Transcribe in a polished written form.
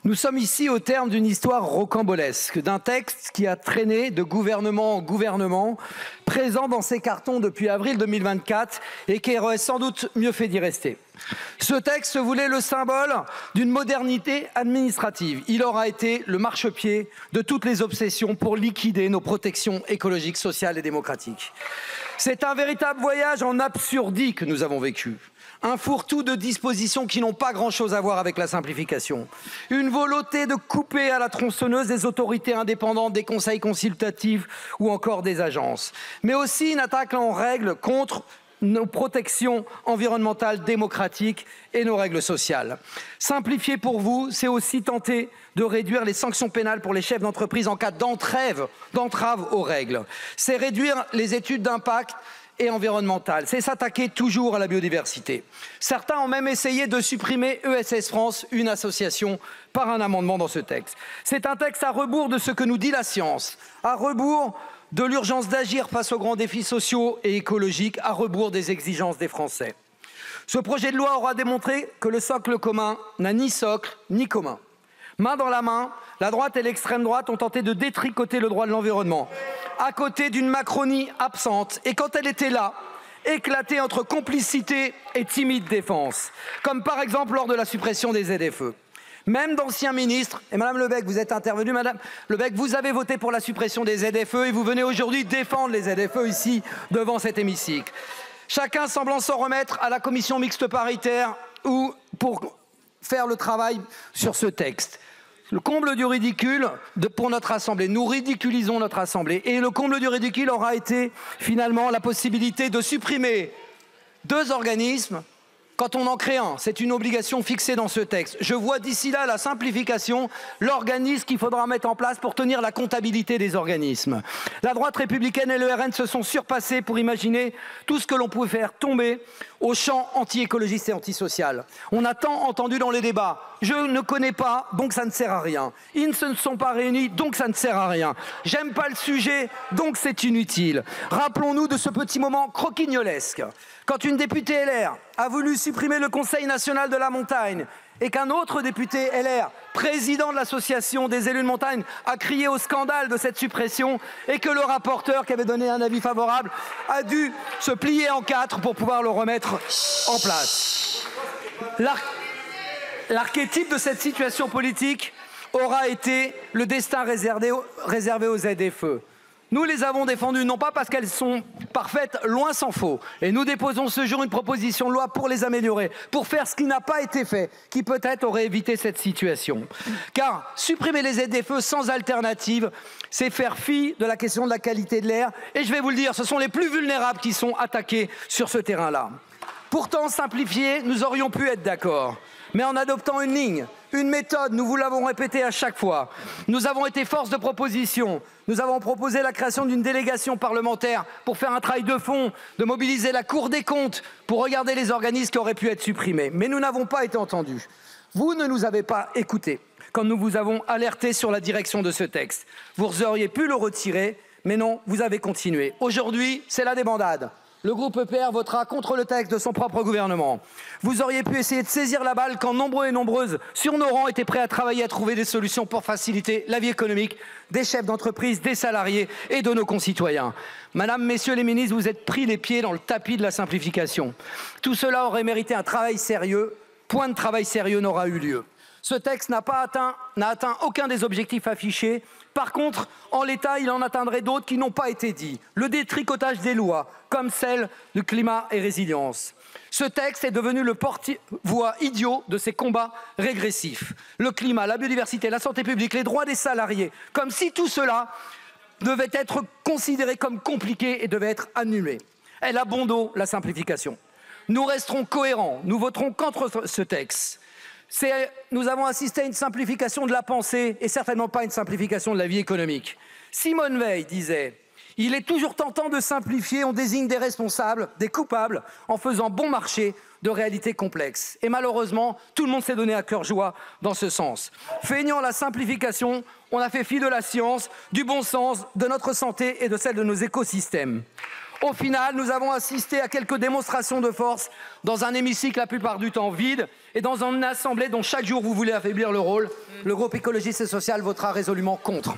Nous sommes ici au terme d'une histoire rocambolesque, d'un texte qui a traîné de gouvernement en gouvernement, présent dans ses cartons depuis avril 2024 et qui aurait sans doute mieux fait d'y rester. Ce texte se voulait le symbole d'une modernité administrative. Il aura été le marchepied de toutes les obsessions pour liquider nos protections écologiques, sociales et démocratiques. C'est un véritable voyage en absurdie que nous avons vécu. Un fourre-tout de dispositions qui n'ont pas grand-chose à voir avec la simplification. Une volonté de couper à la tronçonneuse des autorités indépendantes, des conseils consultatifs ou encore des agences. Mais aussi une attaque en règle contre nos protections environnementales démocratiques et nos règles sociales. Simplifier pour vous, c'est aussi tenter de réduire les sanctions pénales pour les chefs d'entreprise en cas d'entrave aux règles. C'est réduire les études d'impact et environnementale, c'est s'attaquer toujours à la biodiversité. Certains ont même essayé de supprimer ESS France, une association, par un amendement dans ce texte. C'est un texte à rebours de ce que nous dit la science, à rebours de l'urgence d'agir face aux grands défis sociaux et écologiques, à rebours des exigences des Français. Ce projet de loi aura démontré que le socle commun n'a ni socle ni commun. Main dans la main, la droite et l'extrême droite ont tenté de détricoter le droit de l'environnement, à côté d'une Macronie absente, et quand elle était là, éclatée entre complicité et timide défense, comme par exemple lors de la suppression des ZFE. Même d'anciens ministres, et Madame Lebec, vous êtes intervenue, Madame Lebec, vous avez voté pour la suppression des ZFE et vous venez aujourd'hui défendre les ZFE ici, devant cet hémicycle. Chacun semblant s'en remettre à la commission mixte paritaire ou pour faire le travail sur ce texte. Le comble du ridicule pour notre Assemblée, nous ridiculisons notre Assemblée, et le comble du ridicule aura été finalement la possibilité de supprimer 2 organismes quand on en crée un. C'est une obligation fixée dans ce texte. Je vois d'ici là la simplification, l'organisme qu'il faudra mettre en place pour tenir la comptabilité des organismes. La droite républicaine et le RN se sont surpassés pour imaginer tout ce que l'on pouvait faire tomber au champ anti-écologiste et antisocial. On a tant entendu dans les débats, je ne connais pas, donc ça ne sert à rien. Ils ne se sont pas réunis, donc ça ne sert à rien. J'aime pas le sujet, donc c'est inutile. Rappelons-nous de ce petit moment croquignolesque, quand une députée LR a voulu supprimer le Conseil national de la montagne et qu'un autre député LR, président de l'association des élus de montagne, a crié au scandale de cette suppression et que le rapporteur, qui avait donné un avis favorable, a dû se plier en 4 pour pouvoir le remettre en place. L'archétype de cette situation politique aura été le destin réservé aux ZFE. Nous les avons défendues, non pas parce qu'elles sont parfaites, loin s'en faut. Et nous déposons ce jour une proposition de loi pour les améliorer, pour faire ce qui n'a pas été fait, qui peut-être aurait évité cette situation. Car supprimer les ZFE sans alternative, c'est faire fi de la question de la qualité de l'air. Et je vais vous le dire, ce sont les plus vulnérables qui sont attaqués sur ce terrain-là. Pourtant, simplifier, nous aurions pu être d'accord. Mais en adoptant une ligne, une méthode, nous vous l'avons répété à chaque fois. Nous avons été force de proposition. Nous avons proposé la création d'une délégation parlementaire pour faire un travail de fond, de mobiliser la Cour des comptes pour regarder les organismes qui auraient pu être supprimés. Mais nous n'avons pas été entendus. Vous ne nous avez pas écoutés quand nous vous avons alerté sur la direction de ce texte. Vous auriez pu le retirer, mais non, vous avez continué. Aujourd'hui, c'est la débandade. Le groupe EPR votera contre le texte de son propre gouvernement. Vous auriez pu essayer de saisir la balle quand nombreux et nombreuses sur nos rangs étaient prêts à travailler, à trouver des solutions pour faciliter la vie économique des chefs d'entreprise, des salariés et de nos concitoyens. Madame, Messieurs les ministres, vous êtes pris les pieds dans le tapis de la simplification. Tout cela aurait mérité un travail sérieux. Point de travail sérieux n'aura eu lieu. Ce texte n'a atteint aucun des objectifs affichés. Par contre, en l'état, il en atteindrait d'autres qui n'ont pas été dits. Le détricotage des lois, comme celle du climat et résilience. Ce texte est devenu le porte-voix idiot de ces combats régressifs. Le climat, la biodiversité, la santé publique, les droits des salariés, comme si tout cela devait être considéré comme compliqué et devait être annulé. Elle a bon dos, la simplification. Nous resterons cohérents, nous voterons contre ce texte. Nous avons assisté à une simplification de la pensée et certainement pas une simplification de la vie économique. Simone Veil disait « Il est toujours tentant de simplifier, on désigne des responsables, des coupables, en faisant bon marché de réalités complexes. Et malheureusement, tout le monde s'est donné à cœur joie dans ce sens. Feignant la simplification, on a fait fi de la science, du bon sens, de notre santé et de celle de nos écosystèmes. Au final, nous avons assisté à quelques démonstrations de force dans un hémicycle la plupart du temps vide et dans une assemblée dont chaque jour vous voulez affaiblir le rôle. Le groupe écologiste et social votera résolument contre.